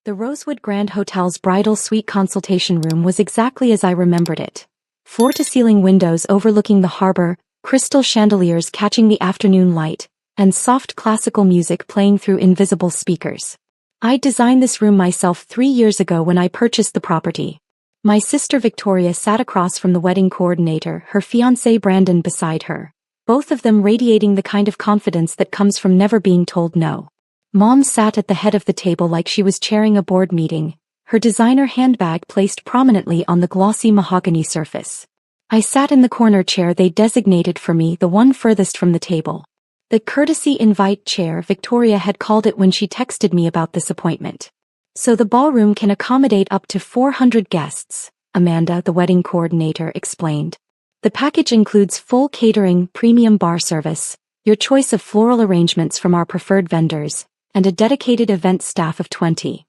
The Rosewood Grand Hotel's bridal suite consultation room was exactly as I remembered it. Floor-to-ceiling windows overlooking the harbor, crystal chandeliers catching the afternoon light, and soft classical music playing through invisible speakers. I designed this room myself 3 years ago when I purchased the property. My sister Victoria sat across from the wedding coordinator, her fiancé Brandon beside her, both of them radiating the kind of confidence that comes from never being told no. Mom sat at the head of the table like she was chairing a board meeting, her designer handbag placed prominently on the glossy mahogany surface. I sat in the corner chair they designated for me, the one furthest from the table. The courtesy invite chair, Victoria had called it when she texted me about this appointment. So the ballroom can accommodate up to 400 guests, Amanda, the wedding coordinator, explained. The package includes full catering, premium bar service, your choice of floral arrangements from our preferred vendors, and a dedicated event staff of 20.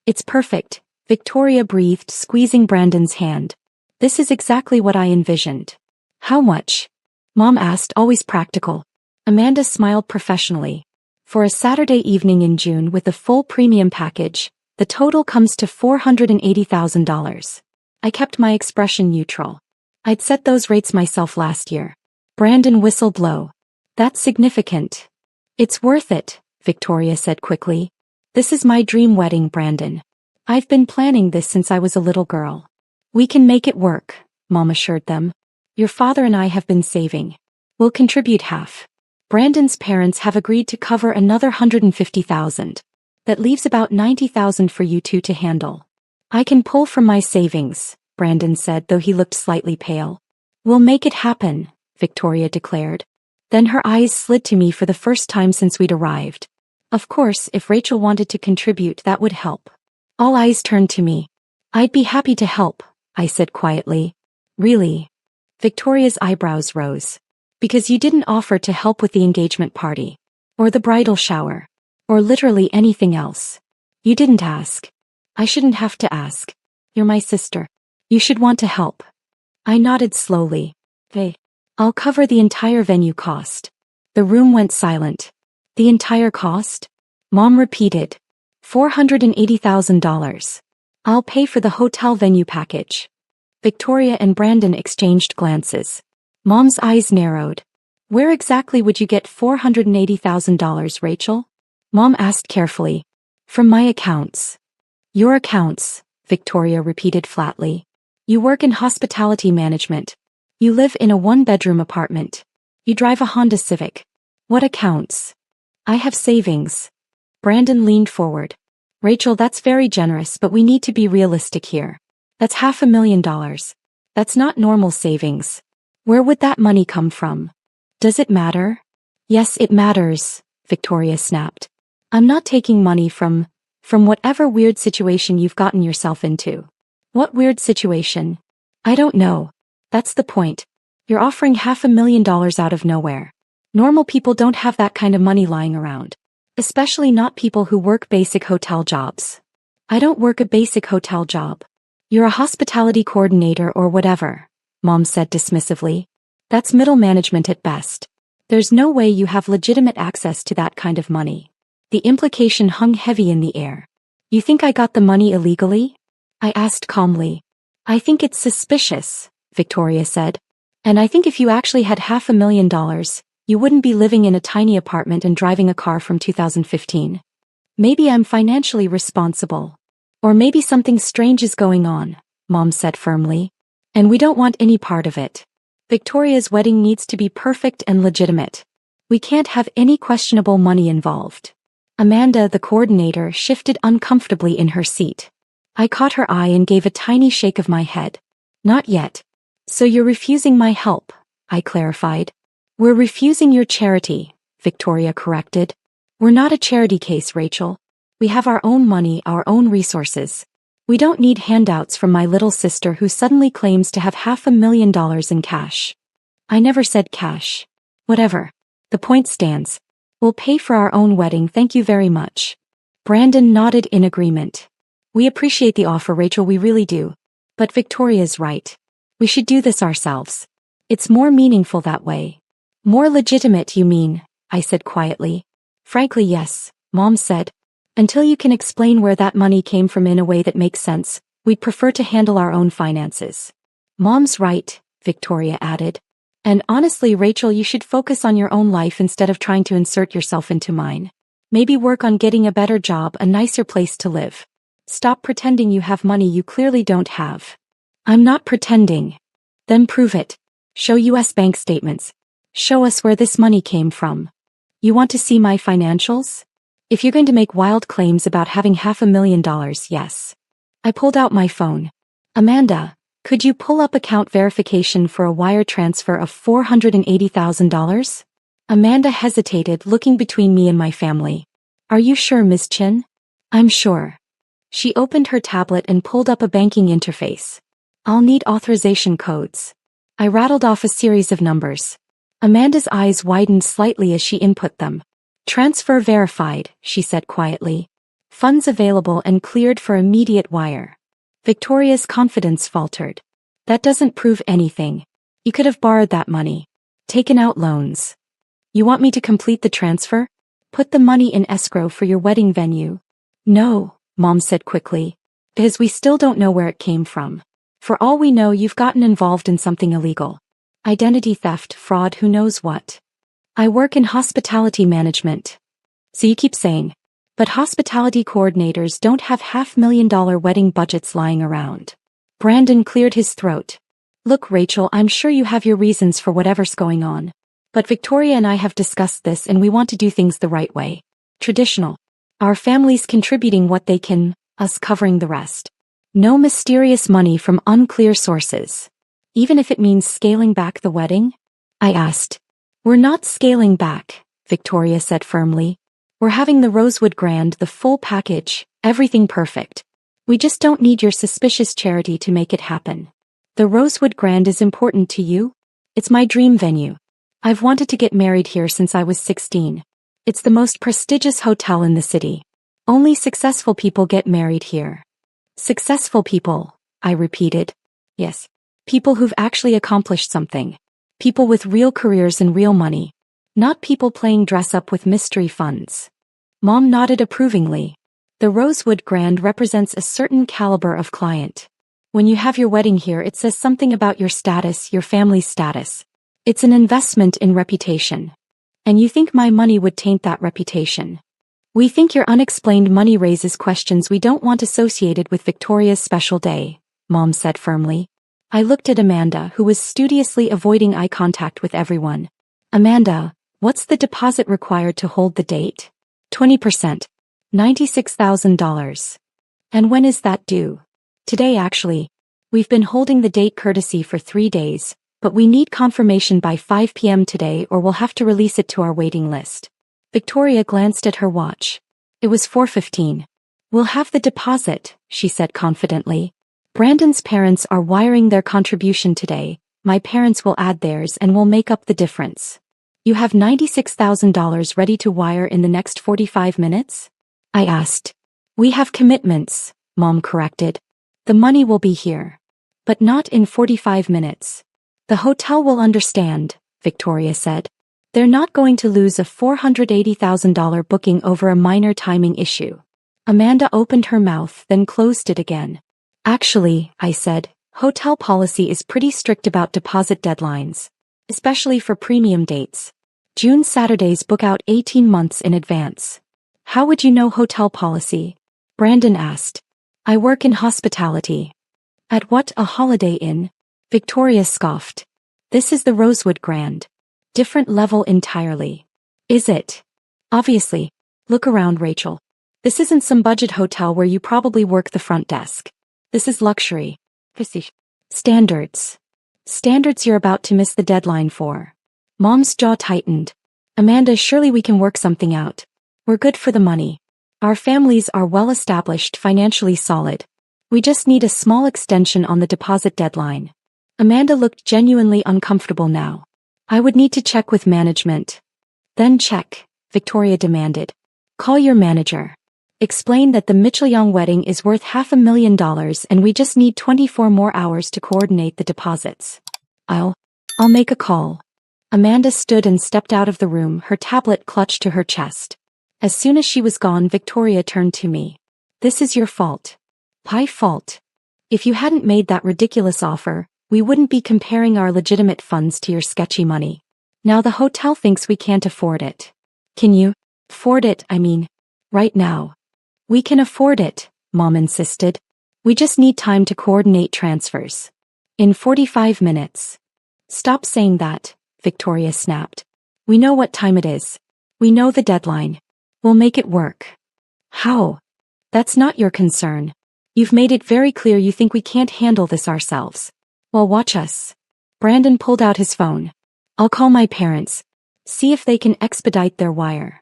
It's perfect, Victoria breathed, squeezing Brandon's hand. This is exactly what I envisioned. How much? Mom asked, always practical. Amanda smiled professionally. For a Saturday evening in June with the full premium package, the total comes to $480,000. I kept my expression neutral. I'd set those rates myself last year. Brandon whistled low. That's significant. It's worth it, Victoria said quickly. This is my dream wedding, Brandon. I've been planning this since I was a little girl. We can make it work, Mom assured them. Your father and I have been saving. We'll contribute half. Brandon's parents have agreed to cover another $150,000. That leaves about $90,000 for you two to handle. I can pull from my savings, Brandon said, though he looked slightly pale. We'll make it happen, Victoria declared. Then her eyes slid to me for the first time since we'd arrived. Of course, if Rachel wanted to contribute, that would help. All eyes turned to me. I'd be happy to help, I said quietly. Really? Victoria's eyebrows rose. Because you didn't offer to help with the engagement party. Or the bridal shower. Or literally anything else. You didn't ask. I shouldn't have to ask. You're my sister. You should want to help. I nodded slowly. Hey. I'll cover the entire venue cost. The room went silent. The entire cost? Mom repeated. $480,000. I'll pay for the hotel venue package. Victoria and Brandon exchanged glances. Mom's eyes narrowed. Where exactly would you get $480,000, Rachel? Mom asked carefully. From my accounts. Your accounts, Victoria repeated flatly. You work in hospitality management. You live in a one-bedroom apartment. You drive a Honda Civic. What accounts? I have savings. Brandon leaned forward. Rachel, that's very generous, but we need to be realistic here. That's $500,000. That's not normal savings. Where would that money come from? Does it matter? Yes, it matters, Victoria snapped. I'm not taking money from whatever weird situation you've gotten yourself into. What weird situation? I don't know. That's the point. You're offering $500,000 out of nowhere. Normal people don't have that kind of money lying around. Especially not people who work basic hotel jobs. I don't work a basic hotel job. You're a hospitality coordinator or whatever, Mom said dismissively. That's middle management at best. There's no way you have legitimate access to that kind of money. The implication hung heavy in the air. You think I got the money illegally? I asked calmly. I think it's suspicious, Victoria said. And I think if you actually had $500,000, you wouldn't be living in a tiny apartment and driving a car from 2015. Maybe I'm financially responsible. Or maybe something strange is going on, Mom said firmly. And we don't want any part of it. Victoria's wedding needs to be perfect and legitimate. We can't have any questionable money involved. Amanda, the coordinator, shifted uncomfortably in her seat. I caught her eye and gave a tiny shake of my head. Not yet. So you're refusing my help, I clarified. We're refusing your charity, Victoria corrected. We're not a charity case, Rachel. We have our own money, our own resources. We don't need handouts from my little sister who suddenly claims to have $500,000 in cash. I never said cash. Whatever. The point stands. We'll pay for our own wedding, thank you very much. Brandon nodded in agreement. We appreciate the offer, Rachel, we really do. But Victoria's right. We should do this ourselves. It's more meaningful that way. More legitimate, you mean? I said quietly. Frankly, yes, Mom said. Until you can explain where that money came from in a way that makes sense, we'd prefer to handle our own finances. Mom's right, Victoria added. And honestly, Rachel, you should focus on your own life instead of trying to insert yourself into mine. Maybe work on getting a better job, a nicer place to live. Stop pretending you have money you clearly don't have. I'm not pretending. Then prove it. Show US bank statements. Show us where this money came from. You want to see my financials? If you're going to make wild claims about having $500,000, yes. I pulled out my phone. Amanda, could you pull up account verification for a wire transfer of $480,000? Amanda hesitated, looking between me and my family. Are you sure, Ms. Chin? I'm sure. She opened her tablet and pulled up a banking interface. I'll need authorization codes. I rattled off a series of numbers. Amanda's eyes widened slightly as she input them. Transfer verified, she said quietly. Funds available and cleared for immediate wire. Victoria's confidence faltered. That doesn't prove anything. You could have borrowed that money. Taken out loans. You want me to complete the transfer? Put the money in escrow for your wedding venue? No, Mom said quickly. Because we still don't know where it came from. For all we know, you've gotten involved in something illegal. Identity theft, fraud, who knows what. I work in hospitality management. So you keep saying. But hospitality coordinators don't have $500,000 wedding budgets lying around. Brandon cleared his throat. Look, Rachel, I'm sure you have your reasons for whatever's going on. But Victoria and I have discussed this and we want to do things the right way. Traditional. Our families contributing what they can, us covering the rest. No mysterious money from unclear sources. Even if it means scaling back the wedding? I asked. We're not scaling back, Victoria said firmly. We're having the Rosewood Grand, the full package, everything perfect. We just don't need your suspicious charity to make it happen. The Rosewood Grand is important to you? It's my dream venue. I've wanted to get married here since I was 16. It's the most prestigious hotel in the city. Only successful people get married here. Successful people, I repeated. Yes. People who've actually accomplished something. People with real careers and real money. Not people playing dress up with mystery funds. Mom nodded approvingly. The Rosewood Grand represents a certain caliber of client. When you have your wedding here, it says something about your status, your family's status. It's an investment in reputation. And you think my money would taint that reputation? We think your unexplained money raises questions we don't want associated with Victoria's special day, Mom said firmly. I looked at Amanda, who was studiously avoiding eye contact with everyone. Amanda, what's the deposit required to hold the date? 20%. $96,000. And when is that due? Today actually. We've been holding the date courtesy for 3 days, but we need confirmation by 5 p.m. today or we'll have to release it to our waiting list. Victoria glanced at her watch. It was 4:15. We'll have the deposit, she said confidently. Brandon's parents are wiring their contribution today, my parents will add theirs and we'll make up the difference. You have $96,000 ready to wire in the next 45 minutes? I asked. We have commitments, Mom corrected. The money will be here. But not in 45 minutes. The hotel will understand, Victoria said. They're not going to lose a $480,000 booking over a minor timing issue. Amanda opened her mouth, then closed it again. Actually, I said, hotel policy is pretty strict about deposit deadlines. Especially for premium dates. June Saturdays book out 18 months in advance. How would you know hotel policy? Brandon asked. I work in hospitality. At what, a Holiday Inn? Victoria scoffed. This is the Rosewood Grand. Different level entirely. Is it? Obviously. Look around, Rachel. This isn't some budget hotel where you probably work the front desk. This is luxury. Standards. Standards you're about to miss the deadline for. Mom's jaw tightened. Amanda, surely we can work something out. We're good for the money. Our families are well established, financially solid. We just need a small extension on the deposit deadline. Amanda looked genuinely uncomfortable now. I would need to check with management. Then check, Victoria demanded. Call your manager. Explain that the Mitchell-Young wedding is worth $500,000 and we just need 24 more hours to coordinate the deposits. I'll make a call. Amanda stood and stepped out of the room, her tablet clutched to her chest. As soon as she was gone, Victoria turned to me. This is your fault. My fault. If you hadn't made that ridiculous offer, we wouldn't be comparing our legitimate funds to your sketchy money. Now the hotel thinks we can't afford it. Can you afford it, right now? We can afford it, Mom insisted. We just need time to coordinate transfers. In 45 minutes. Stop saying that, Victoria snapped. We know what time it is. We know the deadline. We'll make it work. How? That's not your concern. You've made it very clear you think we can't handle this ourselves. Well, watch us. Brandon pulled out his phone. I'll call my parents. See if they can expedite their wire.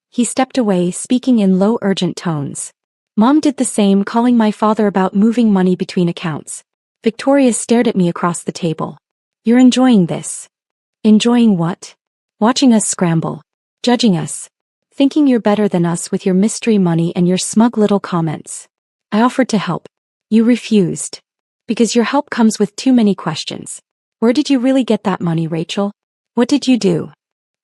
He stepped away, speaking in low, urgent tones. Mom did the same, calling my father about moving money between accounts. Victoria stared at me across the table. You're enjoying this. Enjoying what? Watching us scramble. Judging us. Thinking you're better than us with your mystery money and your smug little comments. I offered to help. You refused. Because your help comes with too many questions. Where did you really get that money, Rachel? What did you do?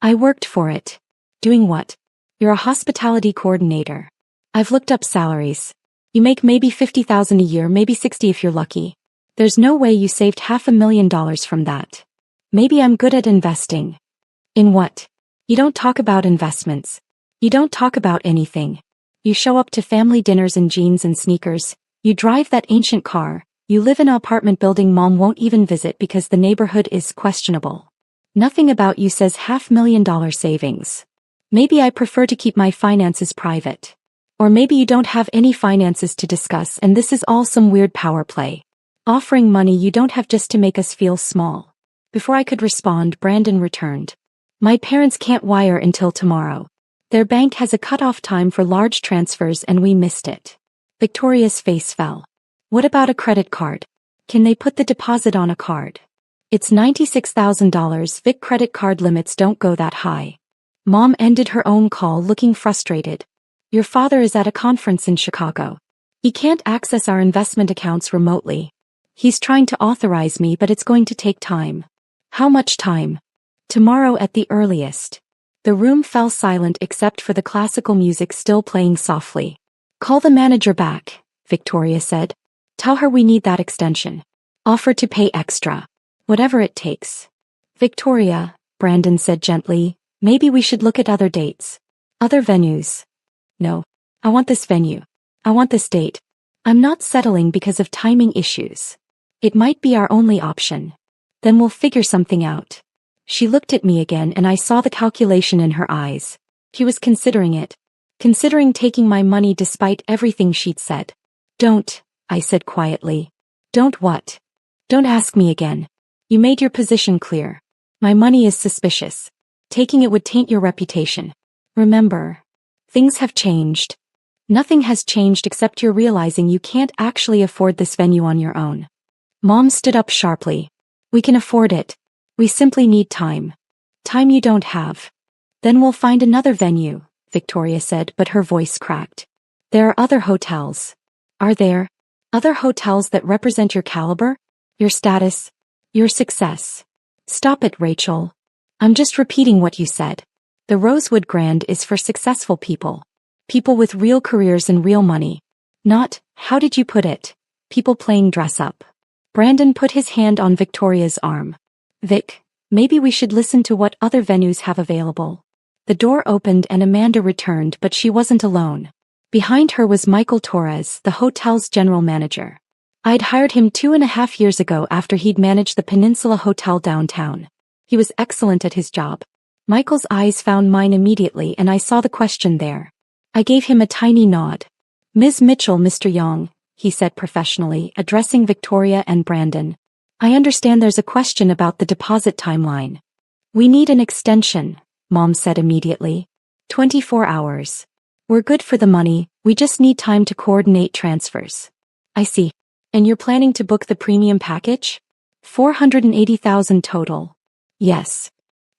I worked for it. Doing what? You're a hospitality coordinator. I've looked up salaries. You make maybe $50,000 a year, maybe 60 if you're lucky. There's no way you saved $500,000 from that. Maybe I'm good at investing. In what? You don't talk about investments. You don't talk about anything. You show up to family dinners in jeans and sneakers. You drive that ancient car. You live in an apartment building Mom won't even visit because the neighborhood is questionable. Nothing about you says $500,000 savings. Maybe I prefer to keep my finances private. Or maybe you don't have any finances to discuss and this is all some weird power play. Offering money you don't have just to make us feel small. Before I could respond, Brandon returned. My parents can't wire until tomorrow. Their bank has a cutoff time for large transfers and we missed it. Victoria's face fell. What about a credit card? Can they put the deposit on a card? It's $96,000. Vic, credit card limits don't go that high. Mom ended her own call looking frustrated. Your father is at a conference in Chicago. He can't access our investment accounts remotely. He's trying to authorize me, but it's going to take time. How much time? Tomorrow at the earliest. The room fell silent except for the classical music still playing softly. Call the manager back, Victoria said. Tell her we need that extension. Offer to pay extra. Whatever it takes. Victoria, Brandon said gently, maybe we should look at other dates. Other venues. No. I want this venue. I want this date. I'm not settling because of timing issues. It might be our only option. Then we'll figure something out. She looked at me again and I saw the calculation in her eyes. She was considering it. Considering taking my money despite everything she'd said. Don't, I said quietly. Don't what? Don't ask me again. You made your position clear. My money is suspicious. Taking it would taint your reputation. Remember. Things have changed. Nothing has changed except you're realizing you can't actually afford this venue on your own. Mom stood up sharply. We can afford it. We simply need time. Time you don't have. Then we'll find another venue, Victoria said, but her voice cracked. There are other hotels. Are there? Other hotels that represent your caliber? Your status? Your success? Stop it, Rachel. I'm just repeating what you said. The Rosewood Grand is for successful people. People with real careers and real money. Not, how did you put it? People playing dress up. Brandon put his hand on Victoria's arm. Vic, maybe we should listen to what other venues have available. The door opened and Amanda returned, but she wasn't alone. Behind her was Michael Torres, the hotel's general manager. I'd hired him 2.5 years ago after he'd managed the Peninsula Hotel downtown. He was excellent at his job. Michael's eyes found mine immediately and I saw the question there. I gave him a tiny nod. Ms. Mitchell, Mr. Young, he said professionally, addressing Victoria and Brandon. I understand there's a question about the deposit timeline. We need an extension, Mom said immediately. 24 hours. We're good for the money, we just need time to coordinate transfers. I see. And you're planning to book the premium package? $480,000 total. Yes.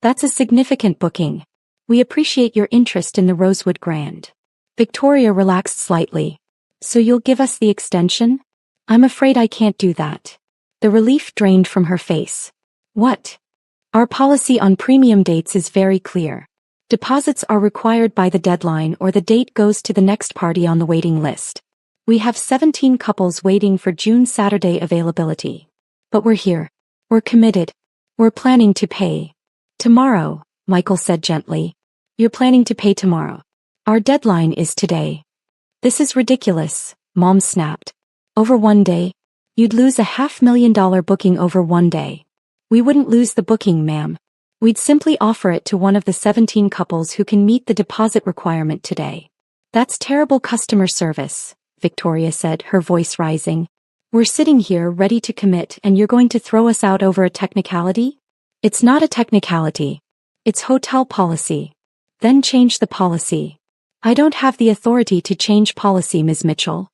That's a significant booking. We appreciate your interest in the Rosewood Grand. Victoria relaxed slightly. So you'll give us the extension? I'm afraid I can't do that. The relief drained from her face. What? Our policy on premium dates is very clear. Deposits are required by the deadline or the date goes to the next party on the waiting list. We have 17 couples waiting for June Saturday availability. But we're here. We're committed. We're planning to pay. Tomorrow, Michael said gently. You're planning to pay tomorrow. Our deadline is today. This is ridiculous, Mom snapped. Over one day? You'd lose a $500,000 booking over one day. We wouldn't lose the booking, ma'am. We'd simply offer it to one of the 17 couples who can meet the deposit requirement today. That's terrible customer service, Victoria said, her voice rising. We're sitting here ready to commit and you're going to throw us out over a technicality? It's not a technicality. It's hotel policy. Then change the policy. I don't have the authority to change policy, Ms. Mitchell.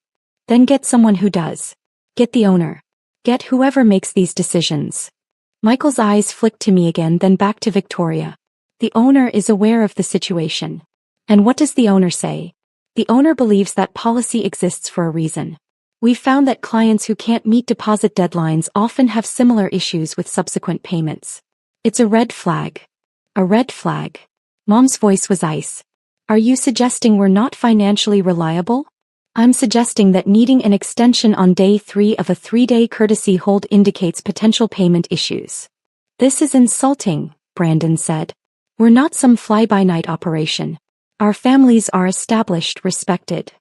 Then get someone who does. Get the owner. Get whoever makes these decisions. Michael's eyes flicked to me again, then back to Victoria. The owner is aware of the situation. And what does the owner say? The owner believes that policy exists for a reason. We've found that clients who can't meet deposit deadlines often have similar issues with subsequent payments. It's a red flag. A red flag. Mom's voice was ice. Are you suggesting we're not financially reliable? I'm suggesting that needing an extension on day 3 of a 3-day courtesy hold indicates potential payment issues. This is insulting, Brandon said. We're not some fly-by-night operation. Our families are established, respected.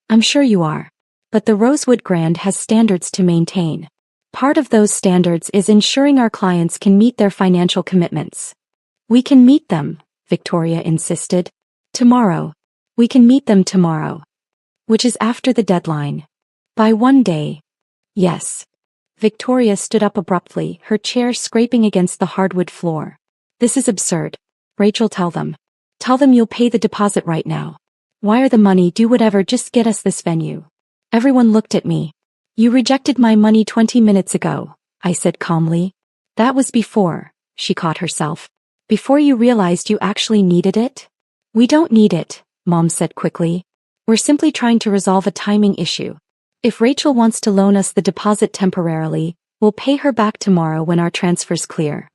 I'm sure you are. But the Rosewood Grand has standards to maintain. Part of those standards is ensuring our clients can meet their financial commitments. We can meet them, Victoria insisted. Tomorrow. We can meet them tomorrow. Which is after the deadline. By one day. Yes. Victoria stood up abruptly, her chair scraping against the hardwood floor. This is absurd. Rachel, tell them. Tell them you'll pay the deposit right now. Wire the money, do whatever, just get us this venue. Everyone looked at me. You rejected my money 20 minutes ago, I said calmly. That was before, she caught herself. Before you realized you actually needed it? We don't need it, Mom said quickly. We're simply trying to resolve a timing issue. If Rachel wants to loan us the deposit temporarily, we'll pay her back tomorrow when our transfer's clear.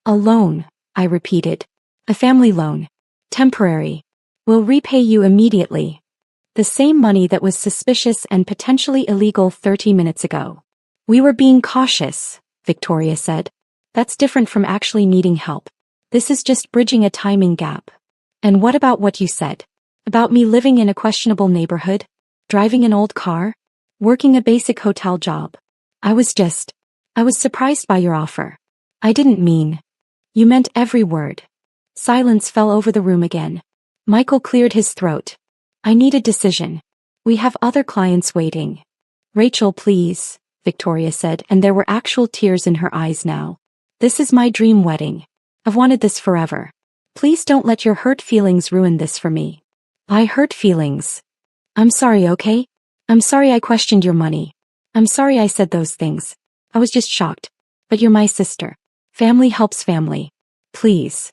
A loan, I repeated. A family loan. Temporary. We'll repay you immediately. The same money that was suspicious and potentially illegal 30 minutes ago. We were being cautious, Victoria said. That's different from actually needing help. This is just bridging a timing gap. And what about what you said? About me living in a questionable neighborhood? Driving an old car? Working a basic hotel job? I was surprised by your offer. I didn't mean. You meant every word. Silence fell over the room again. Michael cleared his throat. I need a decision. We have other clients waiting. Rachel, please, Victoria said, and there were actual tears in her eyes now. This is my dream wedding. I've wanted this forever. Please don't let your hurt feelings ruin this for me. I hurt feelings. I'm sorry, okay? I'm sorry I questioned your money. I'm sorry I said those things. I was just shocked. But you're my sister. Family helps family. Please.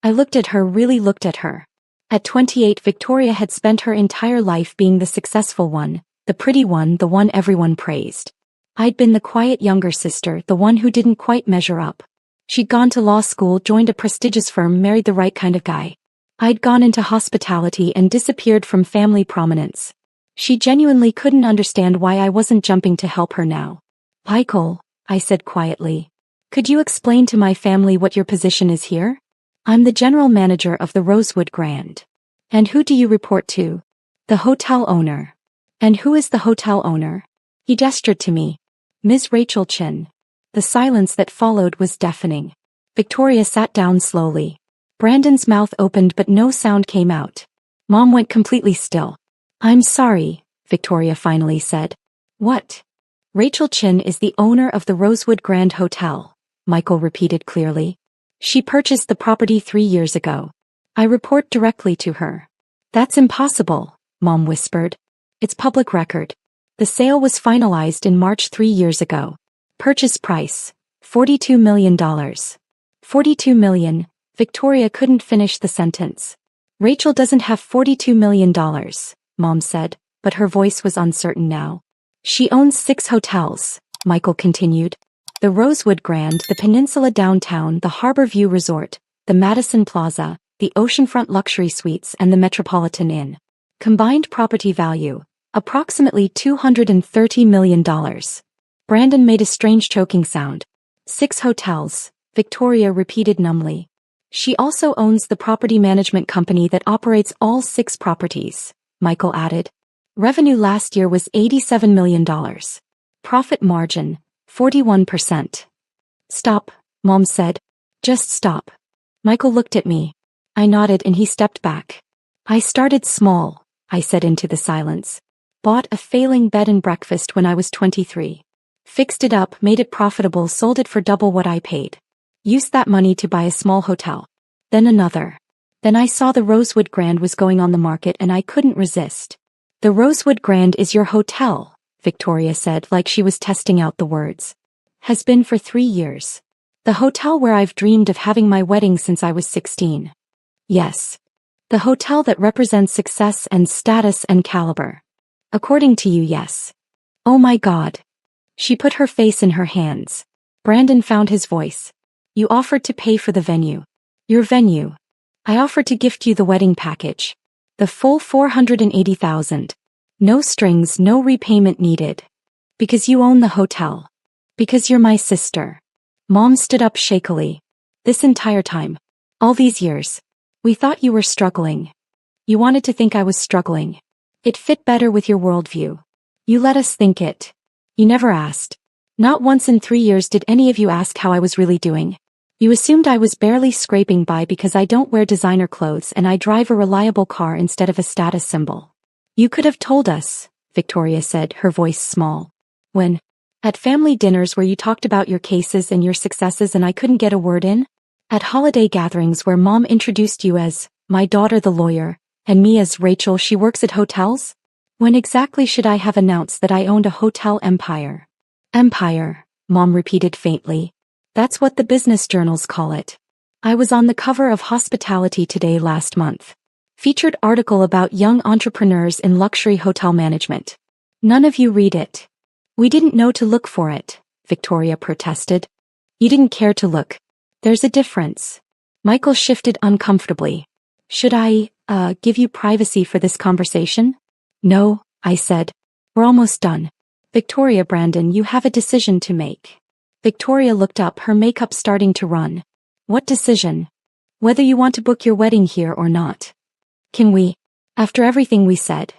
I looked at her, really looked at her. At 28, Victoria had spent her entire life being the successful one, the pretty one, the one everyone praised. I'd been the quiet younger sister, the one who didn't quite measure up. She'd gone to law school, joined a prestigious firm, married the right kind of guy. I'd gone into hospitality and disappeared from family prominence. She genuinely couldn't understand why I wasn't jumping to help her now. Michael, I said quietly. Could you explain to my family what your position is here? I'm the general manager of the Rosewood Grand. And who do you report to? The hotel owner. And who is the hotel owner? He gestured to me. Ms. Rachel Chin. The silence that followed was deafening. Victoria sat down slowly. Brandon's mouth opened but no sound came out. Mom went completely still. I'm sorry, Victoria finally said. What? Rachel Chin is the owner of the Rosewood Grand Hotel, Michael repeated clearly. She purchased the property 3 years ago. I report directly to her. That's impossible, Mom whispered. It's public record. The sale was finalized in March 3 years ago. Purchase price, $42 million. $42 million. Victoria couldn't finish the sentence. Rachel doesn't have $42 million, Mom said, but her voice was uncertain now. She owns 6 hotels, Michael continued. The Rosewood Grand, the Peninsula Downtown, the Harbor View Resort, the Madison Plaza, the oceanfront luxury suites and the Metropolitan Inn. Combined property value, approximately $230 million. Brandon made a strange choking sound. 6 hotels, Victoria repeated numbly. She also owns the property management company that operates all 6 properties, Michael added. Revenue last year was $87 million. Profit margin, 41%. Stop, Mom said. Just stop. Michael looked at me. I nodded and he stepped back. I started small, I said into the silence. Bought a failing bed and breakfast when I was 23. Fixed it up, made it profitable, sold it for double what I paid. Used that money to buy a small hotel. Then another. Then I saw the Rosewood Grand was going on the market and I couldn't resist. The Rosewood Grand is your hotel, Victoria said like she was testing out the words. Has been for 3 years. The hotel where I've dreamed of having my wedding since I was 16. Yes. The hotel that represents success and status and caliber. According to you, yes. Oh my God. She put her face in her hands. Brandon found his voice. You offered to pay for the venue. Your venue. I offered to gift you the wedding package. The full $480,000. No strings, no repayment needed. Because you own the hotel. Because you're my sister. Mom stood up shakily. This entire time. All these years. We thought you were struggling. You wanted to think I was struggling. It fit better with your worldview. You let us think it. You never asked. Not once in 3 years did any of you ask how I was really doing. You assumed I was barely scraping by because I don't wear designer clothes and I drive a reliable car instead of a status symbol. You could have told us, Victoria said, her voice small. When? At family dinners where you talked about your cases and your successes and I couldn't get a word in? At holiday gatherings where Mom introduced you as, my daughter the lawyer, and me as Rachel she works at hotels? When exactly should I have announced that I owned a hotel empire? Empire, Mom repeated faintly. That's what the business journals call it. I was on the cover of Hospitality Today last month. Featured article about young entrepreneurs in luxury hotel management. None of you read it. We didn't know to look for it, Victoria protested. You didn't care to look. There's a difference. Michael shifted uncomfortably. Should I, give you privacy for this conversation? No, I said. We're almost done. Victoria, Brandon, you have a decision to make. Victoria looked up, her makeup starting to run. What decision? Whether you want to book your wedding here or not. Can we? After everything we said.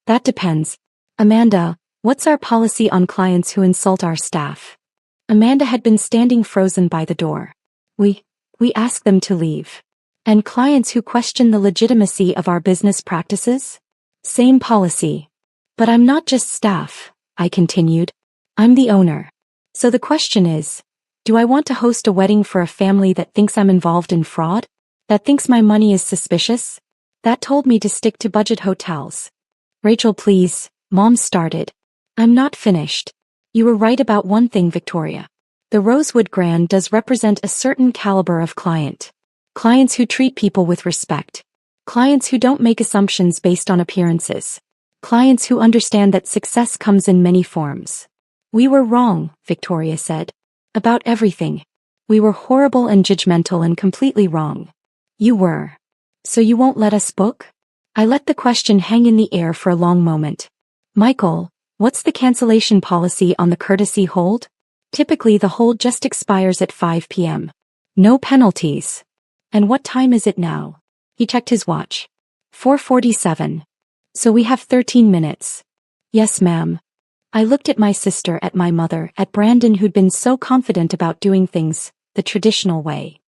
That depends. Amanda, what's our policy on clients who insult our staff? Amanda had been standing frozen by the door. We ask them to leave. And clients who question the legitimacy of our business practices? Same policy. But I'm not just staff, I continued. I'm the owner. So the question is, do I want to host a wedding for a family that thinks I'm involved in fraud? That thinks my money is suspicious? That told me to stick to budget hotels. Rachel, please, Mom started. I'm not finished. You were right about one thing, Victoria. The Rosewood Grand does represent a certain caliber of client. Clients who treat people with respect. Clients who don't make assumptions based on appearances. Clients who understand that success comes in many forms. We were wrong, Victoria said. About everything. We were horrible and judgmental and completely wrong. You were. So you won't let us book? I let the question hang in the air for a long moment. Michael, what's the cancellation policy on the courtesy hold? Typically the hold just expires at 5 p.m. No penalties. And what time is it now? He checked his watch. 4:47. So we have 13 minutes. Yes, ma'am. I looked at my sister, at my mother, at Brandon who'd been so confident about doing things the traditional way.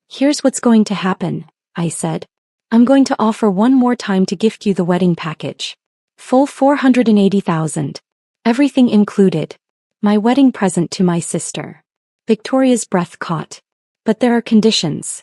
Here's what's going to happen, I said. I'm going to offer one more time to gift you the wedding package. Full $480,000. Everything included. My wedding present to my sister. Victoria's breath caught. But there are conditions.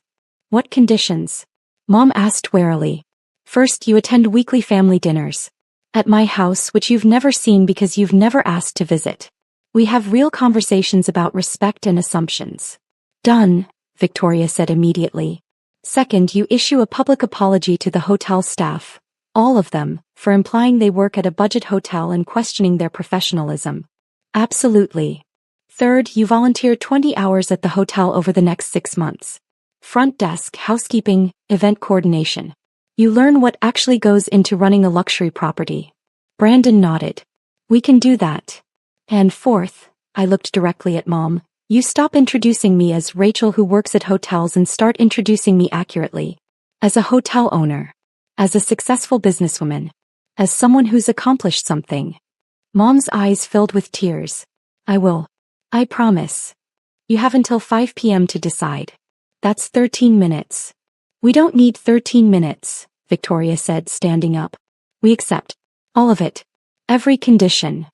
What conditions? Mom asked warily. First, you attend weekly family dinners. At my house, which you've never seen because you've never asked to visit. We have real conversations about respect and assumptions. Done, Victoria said immediately. Second, you issue a public apology to the hotel staff, all of them, for implying they work at a budget hotel and questioning their professionalism. Absolutely. Third, you volunteer 20 hours at the hotel over the next 6 months. Front desk, housekeeping, event coordination. You learn what actually goes into running a luxury property. Brandon nodded. We can do that. And fourth, I looked directly at Mom, you stop introducing me as Rachel who works at hotels and start introducing me accurately. As a hotel owner. As a successful businesswoman. As someone who's accomplished something. Mom's eyes filled with tears. I will. I promise. You have until 5 p.m. to decide. That's 13 minutes. We don't need 13 minutes, Victoria said, standing up. We accept. All of it. Every condition.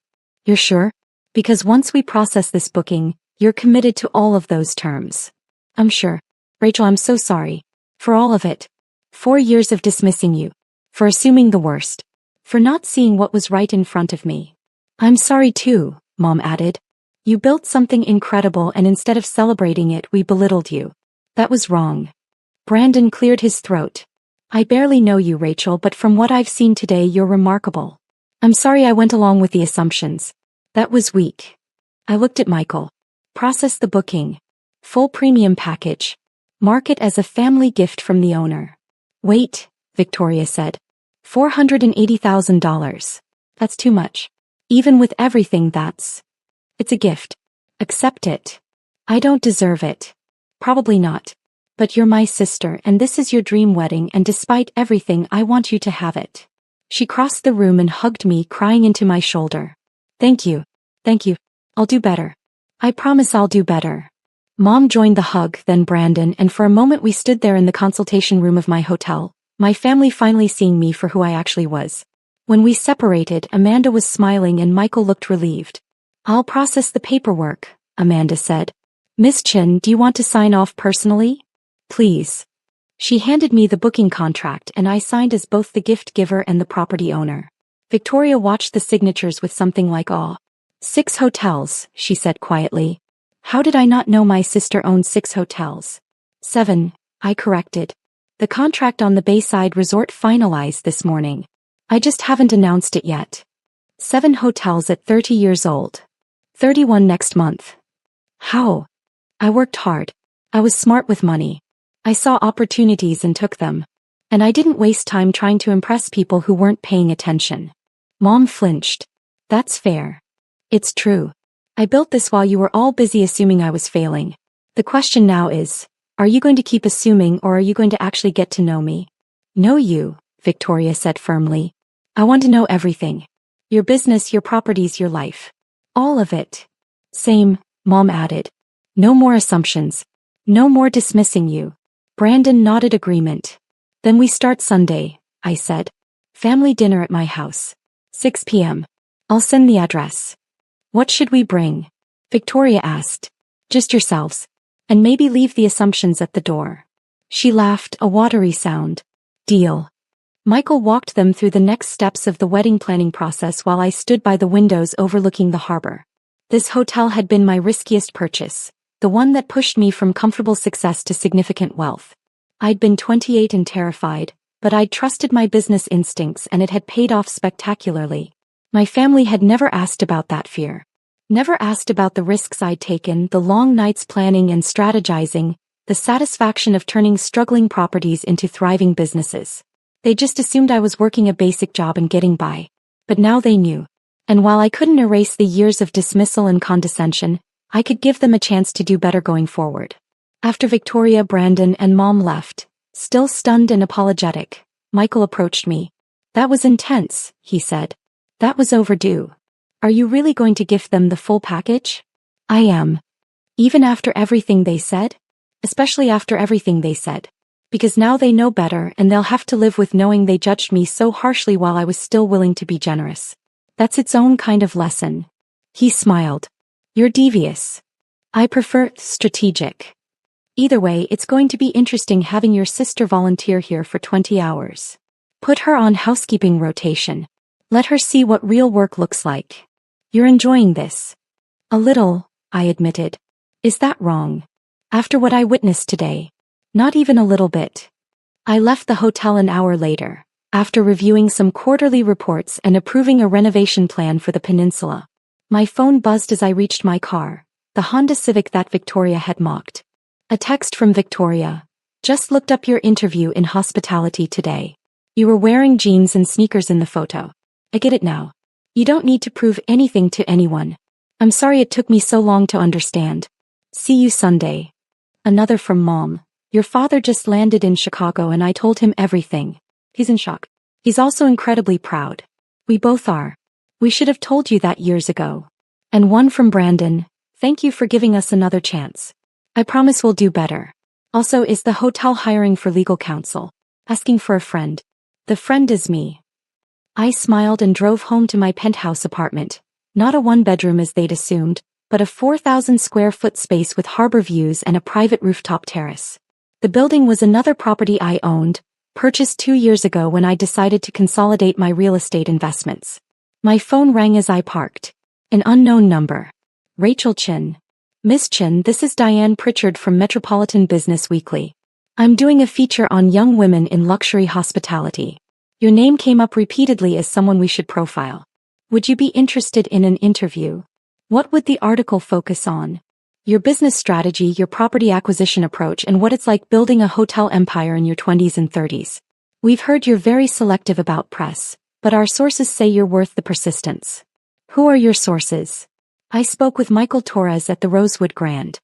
You're sure? Because once we process this booking, you're committed to all of those terms. I'm sure. Rachel, I'm so sorry. For all of it. 4 years of dismissing you. For assuming the worst. For not seeing what was right in front of me. I'm sorry too, Mom added. You built something incredible and instead of celebrating it, we belittled you. That was wrong. Brandon cleared his throat. I barely know you, Rachel, but from what I've seen today, you're remarkable. I'm sorry I went along with the assumptions. That was weak. I looked at Michael. Process the booking. Full premium package. Mark it as a family gift from the owner. Wait, Victoria said. $480,000. That's too much. Even with everything it's a gift. Accept it. I don't deserve it. Probably not. But you're my sister and this is your dream wedding and despite everything I want you to have it. She crossed the room and hugged me, crying into my shoulder. Thank you. Thank you. I'll do better. I promise I'll do better. Mom joined the hug, then Brandon, and for a moment we stood there in the consultation room of my hotel, my family finally seeing me for who I actually was. When we separated, Amanda was smiling and Michael looked relieved. I'll process the paperwork, Amanda said. Miss Chin, do you want to sign off personally? Please. She handed me the booking contract and I signed as both the gift giver and the property owner. Victoria watched the signatures with something like awe. 6 hotels, she said quietly. How did I not know my sister owned 6 hotels? 7, I corrected. The contract on the Bayside Resort finalized this morning. I just haven't announced it yet. 7 hotels at 30 years old. 31 next month. How? I worked hard. I was smart with money. I saw opportunities and took them. And I didn't waste time trying to impress people who weren't paying attention. Mom flinched. That's fair. It's true. I built this while you were all busy assuming I was failing. The question now is, are you going to keep assuming or are you going to actually get to know me? Know you, Victoria said firmly. I want to know everything. Your business, your properties, your life. All of it. Same, Mom added. No more assumptions. No more dismissing you. Brandon nodded agreement. Then we start Sunday, I said. Family dinner at my house. 6 p.m. I'll send the address. What should we bring? Victoria asked. Just yourselves. And maybe leave the assumptions at the door. She laughed, a watery sound. Deal. Michael walked them through the next steps of the wedding planning process while I stood by the windows overlooking the harbor. This hotel had been my riskiest purchase, the one that pushed me from comfortable success to significant wealth. I'd been 28 and terrified, but I'd trusted my business instincts and it had paid off spectacularly. My family had never asked about that fear. Never asked about the risks I'd taken, the long nights planning and strategizing, the satisfaction of turning struggling properties into thriving businesses. They just assumed I was working a basic job and getting by. But now they knew. And while I couldn't erase the years of dismissal and condescension, I could give them a chance to do better going forward. After Victoria, Brandon, and Mom left, still stunned and apologetic, Michael approached me. That was intense, he said. That was overdue. Are you really going to gift them the full package? I am. Even after everything they said? Especially after everything they said. Because now they know better and they'll have to live with knowing they judged me so harshly while I was still willing to be generous. That's its own kind of lesson. He smiled. You're devious. I prefer strategic. Either way, it's going to be interesting having your sister volunteer here for 20 hours. Put her on housekeeping rotation. Let her see what real work looks like. You're enjoying this. A little, I admitted. Is that wrong? After what I witnessed today. Not even a little bit. I left the hotel an hour later, after reviewing some quarterly reports and approving a renovation plan for the peninsula. My phone buzzed as I reached my car, the Honda Civic that Victoria had mocked. A text from Victoria. Just looked up your interview in hospitality today. You were wearing jeans and sneakers in the photo. I get it now. You don't need to prove anything to anyone. I'm sorry it took me so long to understand. See you Sunday. Another from Mom. Your father just landed in Chicago and I told him everything. He's in shock. He's also incredibly proud. We both are. We should have told you that years ago. And one from Brandon. Thank you for giving us another chance. I promise we'll do better. Also, is the hotel hiring for legal counsel? Asking for a friend. The friend is me. I smiled and drove home to my penthouse apartment. Not a one-bedroom as they'd assumed, but a 4,000 square foot space with harbor views and a private rooftop terrace. The building was another property I owned, purchased 2 years ago when I decided to consolidate my real estate investments. My phone rang as I parked. An unknown number. Rachel Chin. Miss Chin, this is Diane Pritchard from Metropolitan Business Weekly. I'm doing a feature on young women in luxury hospitality. Your name came up repeatedly as someone we should profile. Would you be interested in an interview? What would the article focus on? Your business strategy, your property acquisition approach, and what it's like building a hotel empire in your 20s and 30s. We've heard you're very selective about press, but our sources say you're worth the persistence. Who are your sources? I spoke with Michael Torres at the Rosewood Grand.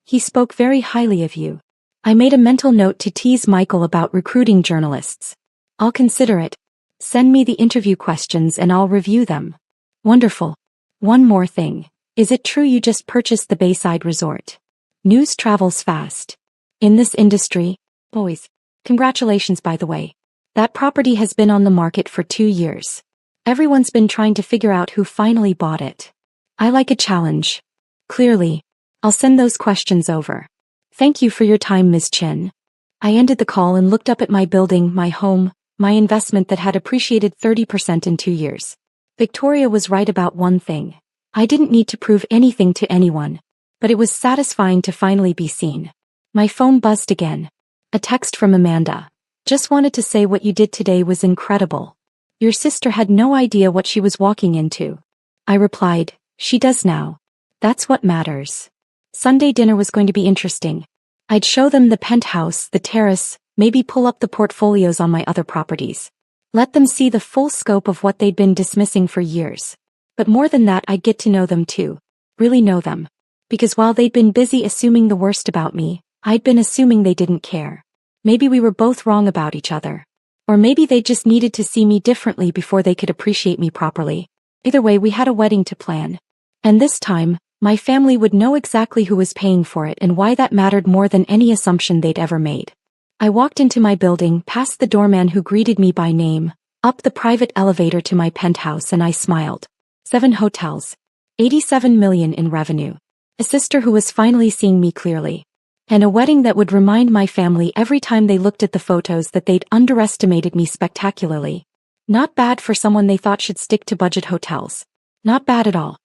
He spoke very highly of you. I made a mental note to tease Michael about recruiting journalists. I'll consider it. Send me the interview questions and I'll review them. Wonderful. One more thing. Is it true you just purchased the Bayside Resort? News travels fast. In this industry, boys. Congratulations, by the way. That property has been on the market for 2 years. Everyone's been trying to figure out who finally bought it. I like a challenge. Clearly. I'll send those questions over. Thank you for your time, Ms. Chin. I ended the call and looked up at my building, my home, my investment that had appreciated 30% in 2 years. Victoria was right about one thing. I didn't need to prove anything to anyone. But it was satisfying to finally be seen. My phone buzzed again. A text from Amanda. Just wanted to say what you did today was incredible. Your sister had no idea what she was walking into. I replied, she does now. That's what matters. Sunday dinner was going to be interesting. I'd show them the penthouse, the terrace, maybe pull up the portfolios on my other properties. Let them see the full scope of what they'd been dismissing for years. But more than that, I'd get to know them too. Really know them. Because while they'd been busy assuming the worst about me, I'd been assuming they didn't care. Maybe we were both wrong about each other. Or maybe they just needed to see me differently before they could appreciate me properly. Either way, we had a wedding to plan. And this time, my family would know exactly who was paying for it and why that mattered more than any assumption they'd ever made. I walked into my building, past the doorman who greeted me by name, up the private elevator to my penthouse, and I smiled. 7 hotels. 87 million in revenue. A sister who was finally seeing me clearly. And a wedding that would remind my family every time they looked at the photos that they'd underestimated me spectacularly. Not bad for someone they thought should stick to budget hotels. Not bad at all.